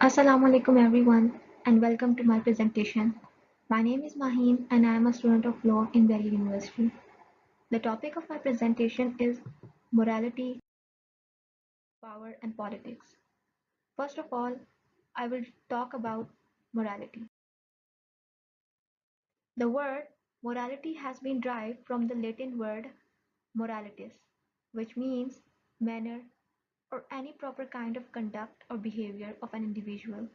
Assalamu alaikum everyone and welcome to my presentation. My name is Maheen and I am a student of law in Delhi University. The topic of my presentation is morality, power and politics. First of all, I will talk about morality. The word morality has been derived from the Latin word moralitas, which means manner or any proper kind of conduct or behavior of an individual.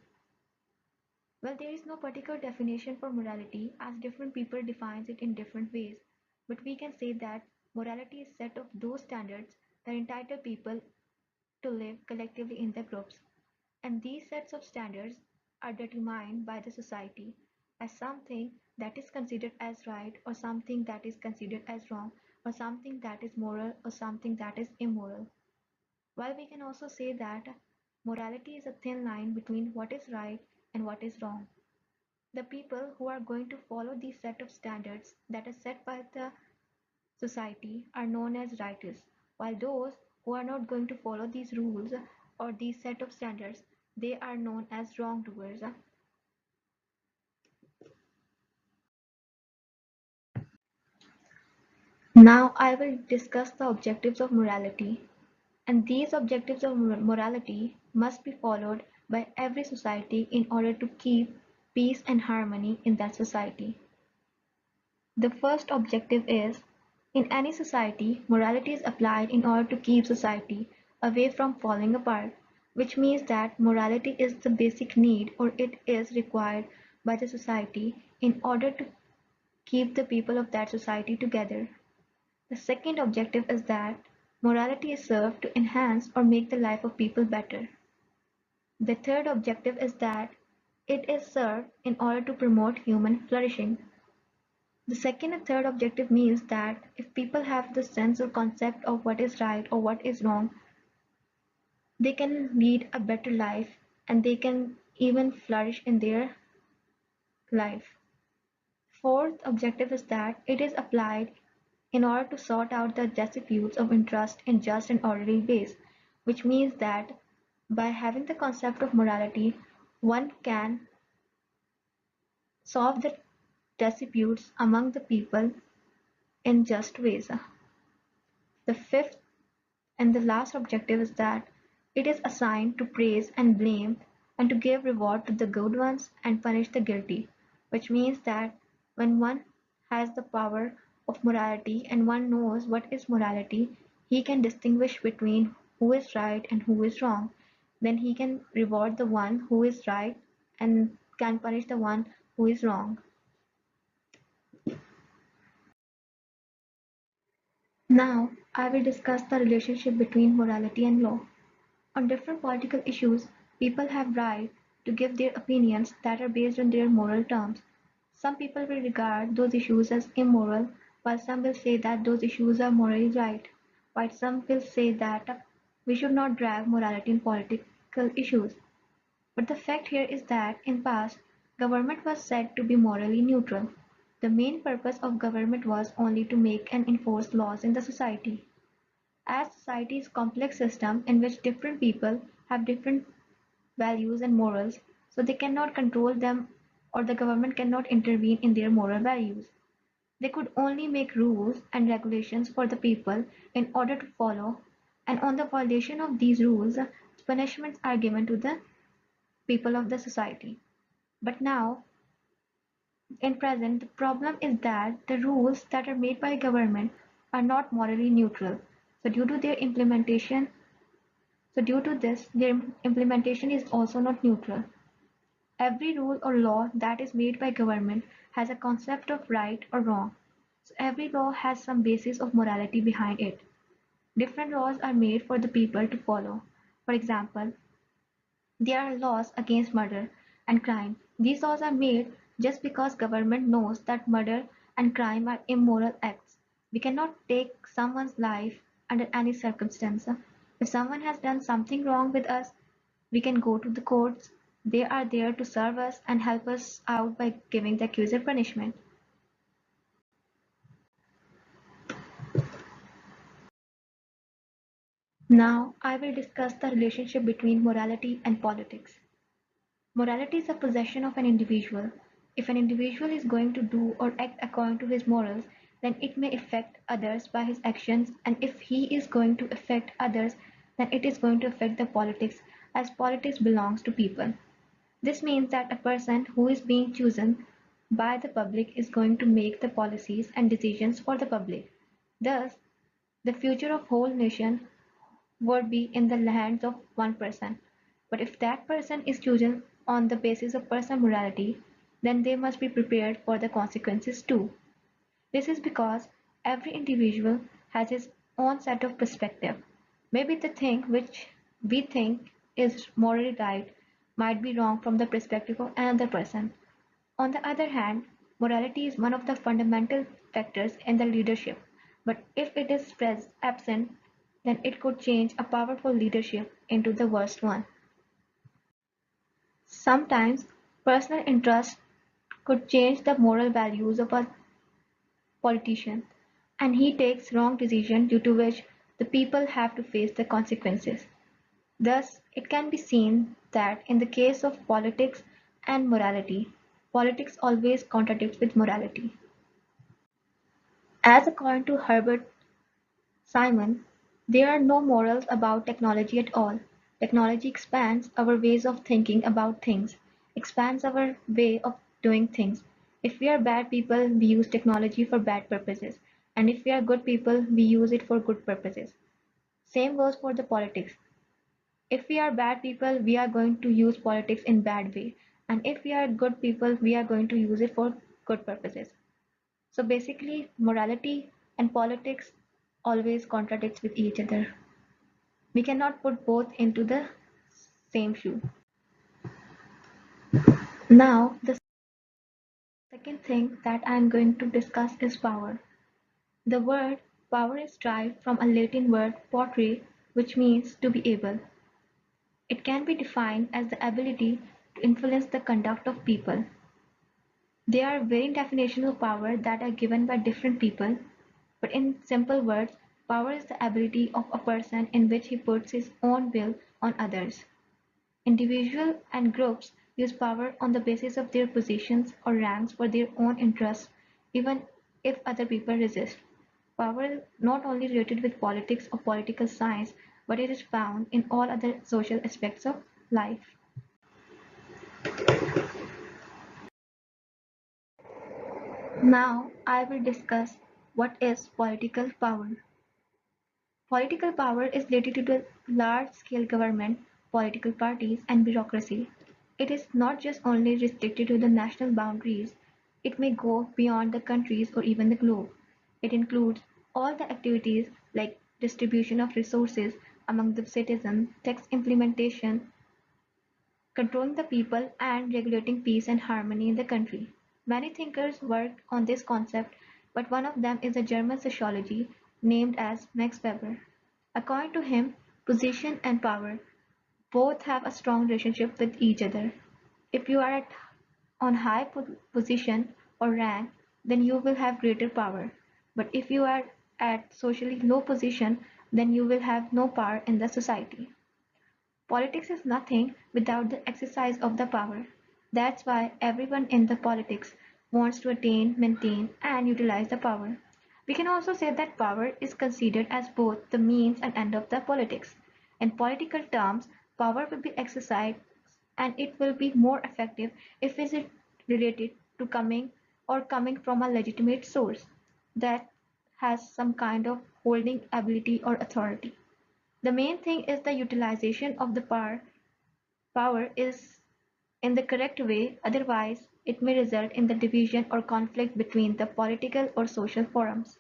Well, there is no particular definition for morality as different people defines it in different ways, but we can say that morality is a set of those standards that entitle people to live collectively in their groups, and these sets of standards are determined by the society as something that is considered as right or something that is considered as wrong or something that is moral or something that is immoral. While we can also say that morality is a thin line between what is right and what is wrong. The people who are going to follow these set of standards that are set by the society are known as righteous, while those who are not going to follow these rules or these set of standards, they are known as wrongdoers. Now I will discuss the objectives of morality, and these objectives of morality must be followed by every society in order to keep peace and harmony in that society. The first objective is, in any society, morality is applied in order to keep society away from falling apart, which means that morality is the basic need or it is required by the society in order to keep the people of that society together. The second objective is that morality is served to enhance or make the life of people better. The third objective is that it is served in order to promote human flourishing. The second and third objective means that if people have the sense or concept of what is right or what is wrong, they can lead a better life and they can even flourish in their life. Fourth objective is that it is applied in order to sort out the disputes of interest in just and orderly ways, which means that by having the concept of morality, one can solve the disputes among the people in just ways. The fifth and the last objective is that it is assigned to praise and blame and to give reward to the good ones and punish the guilty, which means that when one has the power of morality and one knows what is morality, he can distinguish between who is right and who is wrong. Then he can reward the one who is right and can punish the one who is wrong. Now, I will discuss the relationship between morality and law. On different political issues, people have right to give their opinions that are based on their moral terms. Some people will regard those issues as immoral, while some will say that those issues are morally right, while some will say that we should not drag morality in political issues. But the fact here is that in past, government was said to be morally neutral. The main purpose of government was only to make and enforce laws in the society. As society is a complex system in which different people have different values and morals, so they cannot control them or the government cannot intervene in their moral values. They could only make rules and regulations for the people in order to follow, and on the violation of these rules, punishments are given to the people of the society. But now, in present, the problem is that the rules that are made by government are not morally neutral. So due to their implementation, So due to this, their implementation is also not neutral. Every rule or law that is made by government has a concept of right or wrong. So every law has some basis of morality behind it. Different laws are made for the people to follow. For example, there are laws against murder and crime. These laws are made just because government knows that murder and crime are immoral acts. We cannot take someone's life under any circumstance. If someone has done something wrong with us, we can go to the courts. They are there to serve us and help us out by giving the accuser punishment. Now, I will discuss the relationship between morality and politics. Morality is the possession of an individual. If an individual is going to do or act according to his morals, then it may affect others by his actions, and if he is going to affect others, then it is going to affect the politics, as politics belongs to people. This means that a person who is being chosen by the public is going to make the policies and decisions for the public. Thus, the future of whole nation would be in the hands of one person. But if that person is chosen on the basis of personal morality, then they must be prepared for the consequences too. This is because every individual has his own set of perspective. Maybe the thing which we think is morally right might be wrong from the perspective of another person. On the other hand, morality is one of the fundamental factors in the leadership, but if it is absent, then it could change a powerful leadership into the worst one. Sometimes personal interest could change the moral values of a politician, and he takes wrong decision due to which the people have to face the consequences. Thus, it can be seen that in the case of politics and morality, politics always contradicts with morality. As according to Herbert Simon, there are no morals about technology at all. Technology expands our ways of thinking about things, expands our way of doing things. If we are bad people, we use technology for bad purposes, and if we are good people, we use it for good purposes. Same goes for the politics. If we are bad people, we are going to use politics in bad way, and if we are good people, we are going to use it for good purposes. So basically, morality and politics always contradicts with each other. We cannot put both into the same shoe. Now, the second thing that I am going to discuss is power. The word power is derived from a Latin word potere, which means to be able. It can be defined as the ability to influence the conduct of people. There are varying definitions of power that are given by different people, but in simple words, power is the ability of a person in which he puts his own will on others. Individuals and groups use power on the basis of their positions or ranks for their own interests, even if other people resist. Power is not only related with politics or political science, but it is found in all other social aspects of life. Now I will discuss what is political power. Political power is related to the large-scale government, political parties, and bureaucracy. It is not just only restricted to the national boundaries, it may go beyond the countries or even the globe. It includes all the activities like distribution of resources among the citizens, tax implementation, controlling the people, and regulating peace and harmony in the country. Many thinkers worked on this concept, but one of them is a German sociologist named as Max Weber. According to him, position and power both have a strong relationship with each other. If you are on high position or rank, then you will have greater power. But if you are at socially low position, then you will have no power in the society. Politics is nothing without the exercise of the power. That's why everyone in the politics wants to attain, maintain, and utilize the power. We can also say that power is considered as both the means and end of the politics. In political terms, power will be exercised and it will be more effective if it is related to coming from a legitimate source that has some kind of holding ability or authority. The main thing is the utilization of the power is in the correct way, otherwise it may result in the division or conflict between the political or social forums.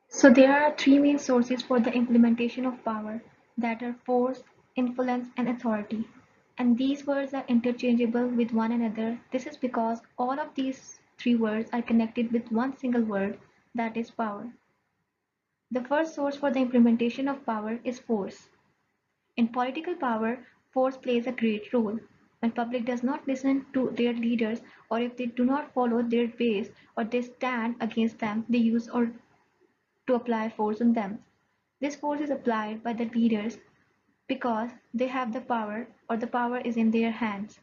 So there are three main sources for the implementation of power that are force, influence, and authority. And these words are interchangeable with one another. This is because all of these three words are connected with one single word, that is power. The first source for the implementation of power is force. In political power, force plays a great role. When public does not listen to their leaders, or if they do not follow their ways, or they stand against them, they use or to apply force on them. This force is applied by the leaders because they have the power or the power is in their hands.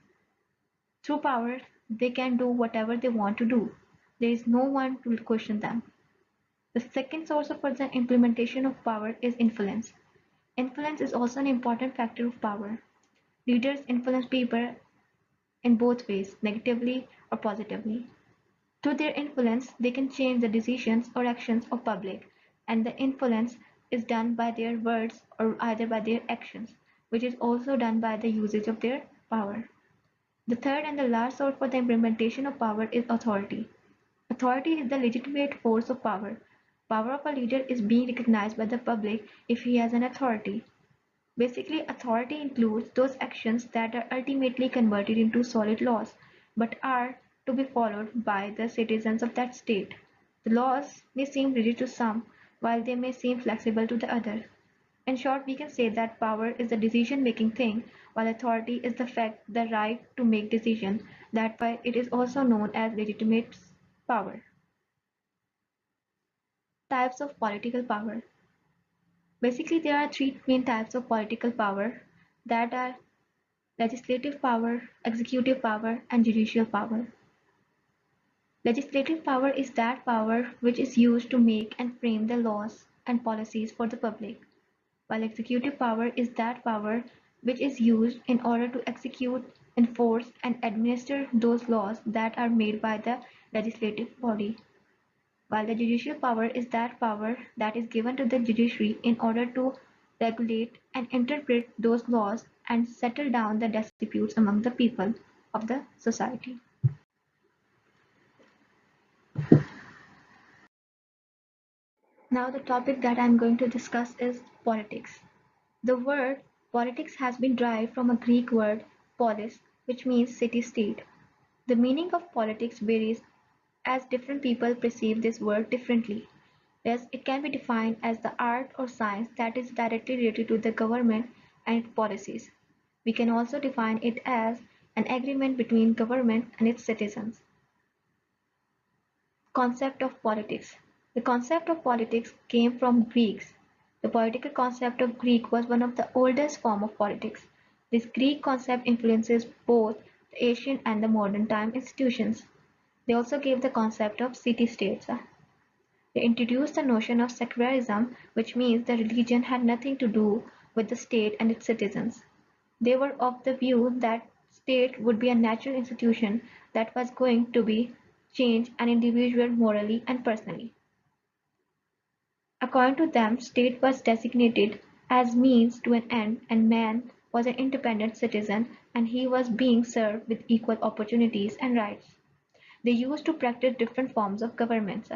Through power, they can do whatever they want to do. There is no one to question them. The second source for the implementation of power is influence. Influence is also an important factor of power. Leaders influence people in both ways, negatively or positively. Through their influence, they can change the decisions or actions of public, and the influence is done by their words or either by their actions, which is also done by the usage of their power. The third and the last source for the implementation of power is authority. Authority is the legitimate force of power. Power of a leader is being recognized by the public if he has an authority. Basically, authority includes those actions that are ultimately converted into solid laws, but are to be followed by the citizens of that state. The laws may seem rigid to some, while they may seem flexible to the other. In short, we can say that power is the decision-making thing, while authority is the fact, the right to make decisions. That's why it is also known as legitimate power. Types of political power. Basically, there are three main types of political power that are legislative power, executive power, and judicial power. Legislative power is that power which is used to make and frame the laws and policies for the public, while executive power is that power which is used in order to execute, enforce, and administer those laws that are made by the legislative body, while the judicial power is that power that is given to the judiciary in order to regulate and interpret those laws and settle down the disputes among the people of the society. Now the topic that I'm going to discuss is politics. The word politics has been derived from a Greek word polis, which means city-state. The meaning of politics varies as different people perceive this word differently. Thus, it can be defined as the art or science that is directly related to the government and its policies. We can also define it as an agreement between government and its citizens. Concept of politics. The concept of politics came from Greeks. The political concept of Greek was one of the oldest form of politics. This Greek concept influences both the ancient and the modern time institutions. They also gave the concept of city-states. They introduced the notion of secularism, which means the religion had nothing to do with the state and its citizens. They were of the view that state would be a natural institution that was going to be change an individual morally and personally. According to them, state was designated as means to an end and man was an independent citizen and he was being served with equal opportunities and rights. They used to practice different forms of governments.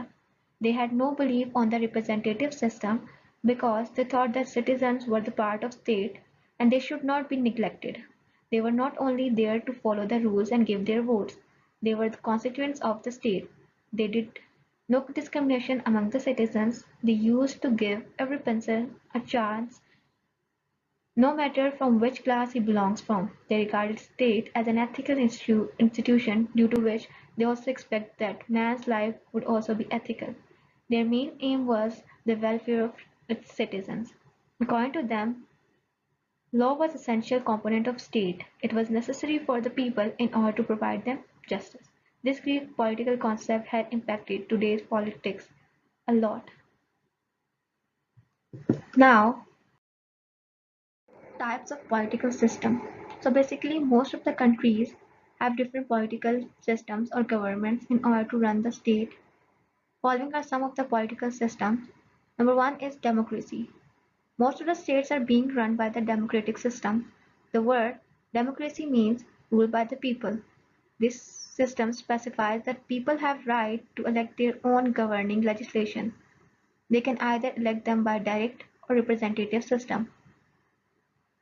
They had no belief on the representative system because they thought that citizens were the part of state and they should not be neglected. They were not only there to follow the rules and give their votes, they were the constituents of the state. They did no discrimination among the citizens. They used to give every peasant a chance no matter from which class he belongs from. They regarded state as an ethical institution due to which they also expect that man's life would also be ethical. Their main aim was the welfare of its citizens. According to them, law was an essential component of state. It was necessary for the people in order to provide them justice. This Greek political concept had impacted today's politics a lot. Now, types of political system. So basically, most of the countries have different political systems or governments in order to run the state. Following are some of the political systems. Number one is democracy. Most of the states are being run by the democratic system. The word democracy means rule by the people. This system specifies that people have right to elect their own governing legislation. They can either elect them by direct or representative system.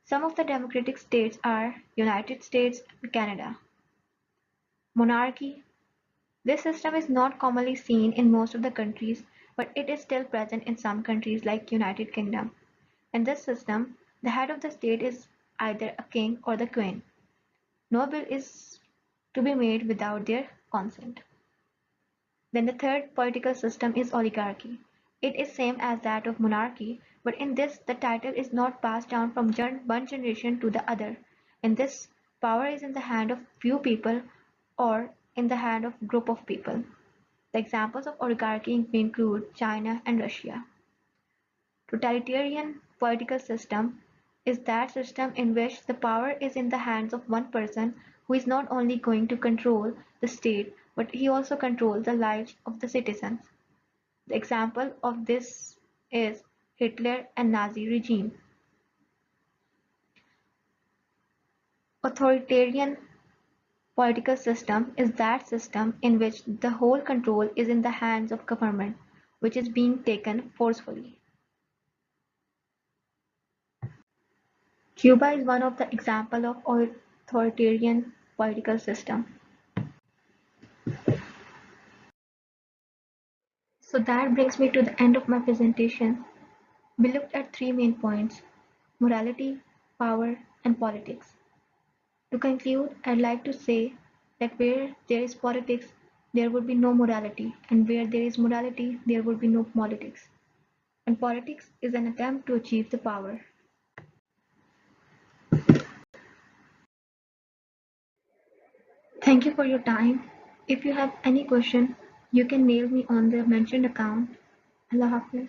Some of the democratic states are United States and Canada. Monarchy. This system is not commonly seen in most of the countries, but it is still present in some countries like United Kingdom. In this system, the head of the state is either a king or the queen. No bill is to be made without their consent. Then the third political system is oligarchy. It is same as that of monarchy, but in this the title is not passed down from one generation to the other. In this, power is in the hand of few people or in the hand of group of people. The examples of oligarchy include China and Russia. Totalitarian political system is that system in which the power is in the hands of one person who is not only going to control the state but he also controls the lives of the citizens. The example of this is Hitler and Nazi regime. Authoritarian political system is that system in which the whole control is in the hands of government, which is being taken forcefully. Cuba is one of the example of authoritarian political system. So that brings me to the end of my presentation. We looked at three main points: morality, power, and politics. To conclude, I'd like to say that where there is politics, there would be no morality, and where there is morality, there would be no politics. And politics is an attempt to achieve the power. Thank you for your time. If you have any question, you can mail me on the mentioned account. Allah Hafiz.